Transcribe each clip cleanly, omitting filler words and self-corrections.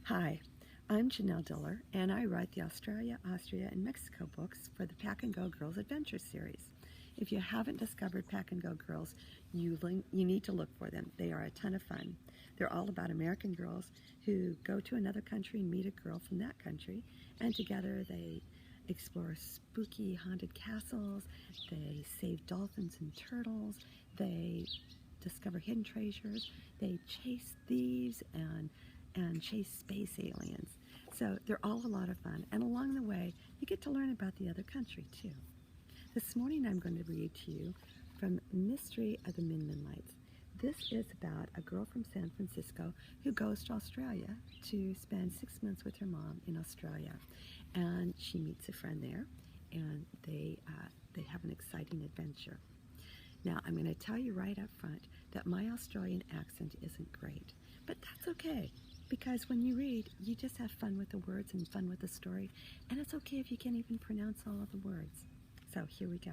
Hi, I'm Janelle Diller, and I write the Australia, Austria, and Mexico books for the Pack and Go Girls Adventure series. If you haven't discovered Pack and Go Girls, you need to look for them. They are a ton of fun. They're all about American girls who go to another country and meet a girl from that country, and together they explore spooky haunted castles, they save dolphins and turtles, they discover hidden treasures, they chase thieves and chase space aliens. So they're all a lot of fun, and along the way you get to learn about the other country too. This morning I'm going to read to you from Mystery of the Min Lights. This is about a girl from San Francisco who goes to Australia to spend 6 months with her mom in Australia, and she meets a friend there, and they have an exciting adventure. Now, I'm going to tell you right up front that my Australian accent isn't great, but that's okay, because when you read, you just have fun with the words and fun with the story, and it's okay if you can't even pronounce all of the words. So here we go.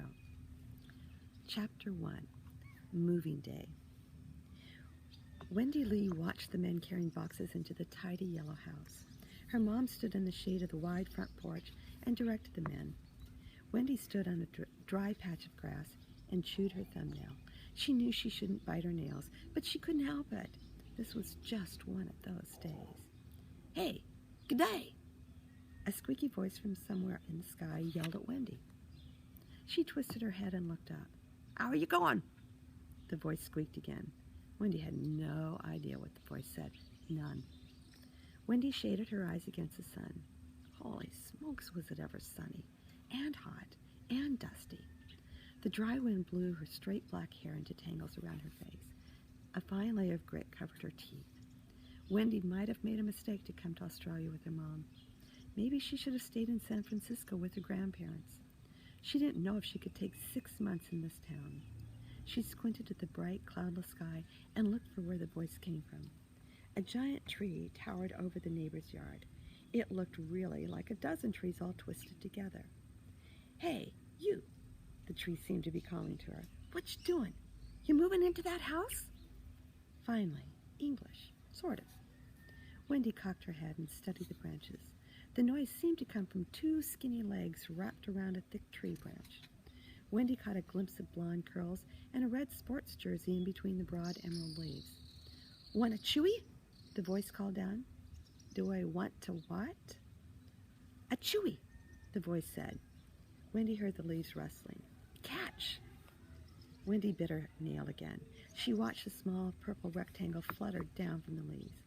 Chapter 1, Moving Day. Wendy Lee watched the men carrying boxes into the tidy yellow house. Her mom stood in the shade of the wide front porch and directed the men. Wendy stood on a dry patch of grass and chewed her thumbnail. She knew she shouldn't bite her nails, but she couldn't help it. This was just one of those days. "Hey, g'day!" A squeaky voice from somewhere in the sky yelled at Wendy. She twisted her head and looked up. "How are you going?" The voice squeaked again. Wendy had no idea what the voice said. None. Wendy shaded her eyes against the sun. Holy smokes, was it ever sunny, and hot, and dusty. The dry wind blew her straight black hair into tangles around her face. A fine layer of grit covered her teeth. Wendy might have made a mistake to come to Australia with her mom. Maybe she should have stayed in San Francisco with her grandparents. She didn't know if she could take 6 months in this town. She squinted at the bright, cloudless sky and looked for where the voice came from. A giant tree towered over the neighbor's yard. It looked really like a dozen trees all twisted together. "Hey, you," the tree seemed to be calling to her. "What you doing? You moving into that house?" Finally, English, sort of. Wendy cocked her head and studied the branches. The noise seemed to come from 2 skinny legs wrapped around a thick tree branch. Wendy caught a glimpse of blonde curls and a red sports jersey in between the broad emerald leaves. "Want a chewy?" the voice called down. "Do I want to what?" "A chewy," the voice said. Wendy heard the leaves rustling. "Catch!" Wendy bit her nail again. She watched a small purple rectangle flutter down from the leaves.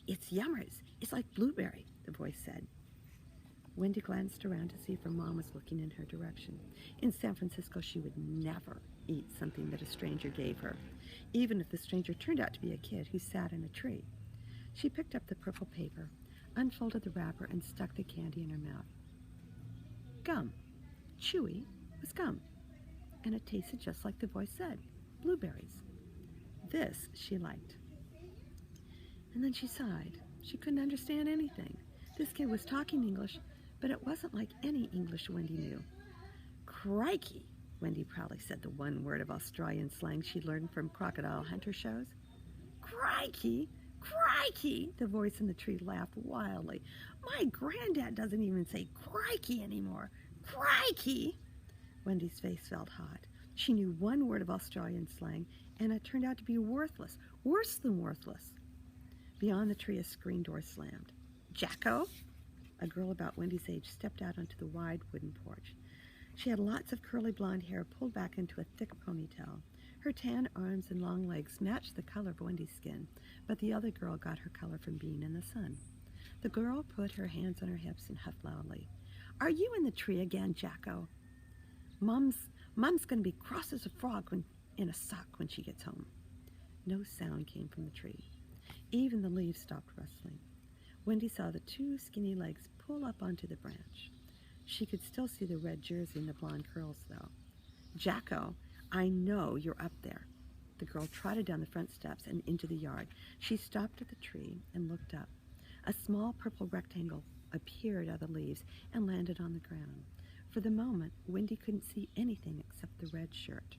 "It's yummers. It's like blueberry," the voice said. Wendy glanced around to see if her mom was looking in her direction. In San Francisco, she would never eat something that a stranger gave her, even if the stranger turned out to be a kid who sat in a tree. She picked up the purple paper, unfolded the wrapper, and stuck the candy in her mouth. Gum. Chewy was gum, and it tasted just like the voice said, blueberries. This she liked. And then she sighed. She couldn't understand anything. This kid was talking English, but it wasn't like any English Wendy knew. "Crikey," Wendy proudly said the one word of Australian slang she'd learned from crocodile hunter shows. "Crikey, crikey," the voice in the tree laughed wildly. "My granddad doesn't even say crikey anymore. Crikey!" Wendy's face felt hot. She knew one word of Australian slang, and it turned out to be worthless, worse than worthless. Beyond the tree, a screen door slammed. "Jacko?" A girl about Wendy's age stepped out onto the wide wooden porch. She had lots of curly blonde hair pulled back into a thick ponytail. Her tan arms and long legs matched the color of Wendy's skin, but the other girl got her color from being in the sun. The girl put her hands on her hips and huffed loudly. "Are you in the tree again, Jacko? Mom's going to be cross as a frog in a sock when she gets home." No sound came from the tree. Even the leaves stopped rustling. Wendy saw the 2 skinny legs pull up onto the branch. She could still see the red jersey and the blonde curls, though. "Jacko, I know you're up there." The girl trotted down the front steps and into the yard. She stopped at the tree and looked up. A small purple rectangle appeared out of the leaves and landed on the ground. For the moment, Wendy couldn't see anything except the red shirt.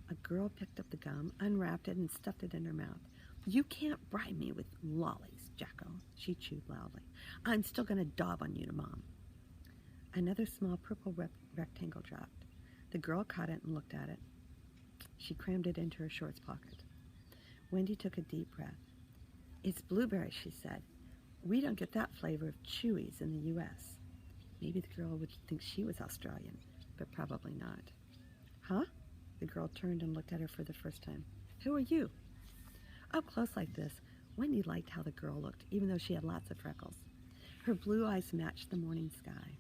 A girl picked up the gum, unwrapped it, and stuffed it in her mouth. "You can't bribe me with lollies, Jacko," She chewed loudly. I'm still going to daub on you, Mom. Another small purple rectangle dropped. The girl caught it and looked at it. She crammed it into her shorts pocket. Wendy took a deep breath. It's blueberry, she said. We don't get that flavor of chewies in the U.S. Maybe the girl would think she was Australian, but probably not. Huh? The girl turned and looked at her for the first time. Who are you? Up close like this, Wendy liked how the girl looked, even though she had lots of freckles. Her blue eyes matched the morning sky.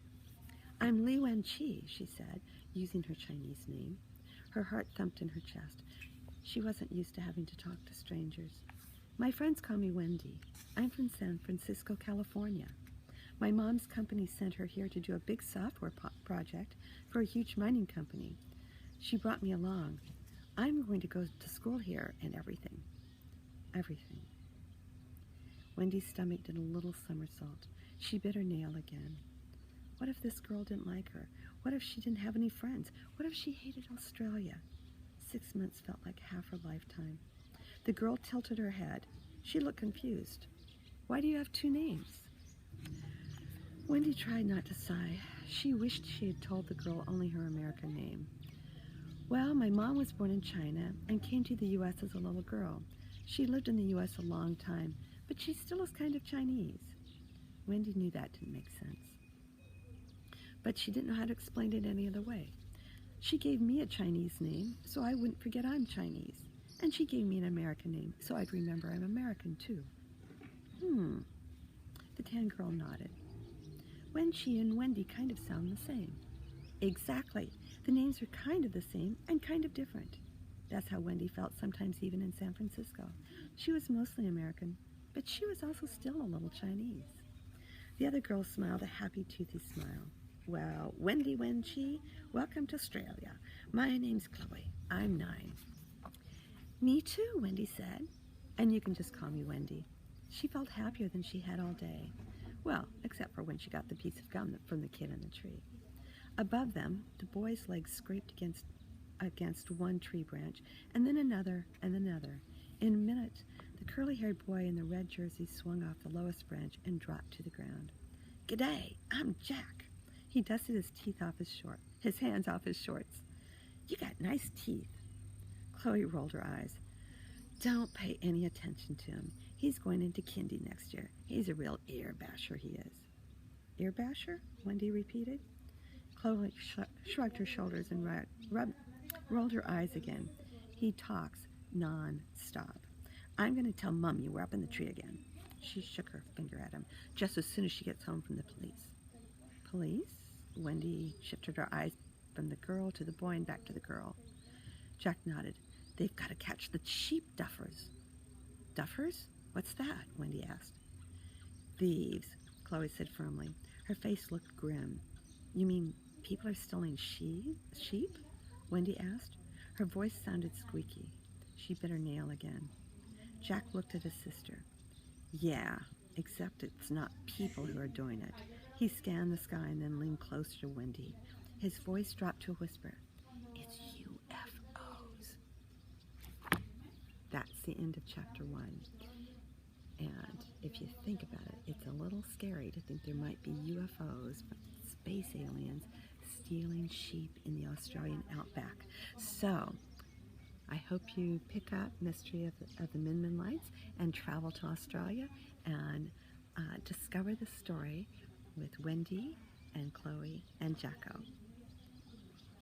I'm Li Wenqi, she said, using her Chinese name. Her heart thumped in her chest. She wasn't used to having to talk to strangers. My friends call me Wendy. I'm from San Francisco, California. My mom's company sent her here to do a big software project for a huge mining company. She brought me along. I'm going to go to school here and everything. Everything. Wendy's stomach did a little somersault. She bit her nail again. What if this girl didn't like her? What if she didn't have any friends? What if she hated Australia? 6 months felt like half her lifetime. The girl tilted her head. She looked confused. Why do you have two names? Wendy tried not to sigh. She wished she had told the girl only her American name. Well, my mom was born in China and came to the U.S. as a little girl. She lived in the U.S. a long time, but she still is kind of Chinese. Wendy knew that didn't make sense. But she didn't know how to explain it any other way. She gave me a Chinese name so I wouldn't forget I'm Chinese. And she gave me an American name so I'd remember I'm American too. The tan girl nodded. Wenqi and Wendy kind of sound the same. Exactly. The names are kind of the same and kind of different. That's how Wendy felt sometimes even in San Francisco. She was mostly American, but she was also still a little Chinese. The other girl smiled a happy, toothy smile. Well, Wendy Wenqi, welcome to Australia. My name's Chloe. I'm 9. Me too, Wendy said. And you can just call me Wendy. She felt happier than she had all day. Well, except for when she got the piece of gum from the kid in the tree. Above them, the boy's legs scraped against one tree branch, and then another and another. In a minute, the curly-haired boy in the red jersey swung off the lowest branch and dropped to the ground. G'day, I'm Jack. He dusted his hands off his shorts. You got nice teeth. Chloe rolled her eyes. Don't pay any attention to him. He's going into kindy next year. He's a real ear basher, he is. Ear basher? Wendy repeated. Chloe shrugged her shoulders and rolled her eyes again. He talks non-stop. I'm going to tell Mum you were up in the tree again. She shook her finger at him, just as soon as she gets home from the police. Police? Wendy shifted her eyes from the girl to the boy and back to the girl. Jack nodded. They've got to catch the sheep duffers. Duffers? What's that? Wendy asked. Thieves, Chloe said firmly. Her face looked grim. You mean people are stealing sheep? Wendy asked. Her voice sounded squeaky. She bit her nail again. Jack looked at his sister. Yeah, except it's not people who are doing it. He scanned the sky and then leaned closer to Wendy. His voice dropped to a whisper. It's UFOs. That's the end of chapter 1. And if you think about it, it's a little scary to think there might be UFOs, space aliens, stealing sheep in the Australian outback. So, I hope you pick up Mystery of the Min Lights and travel to Australia and discover the story with Wendy and Chloe and Jacko.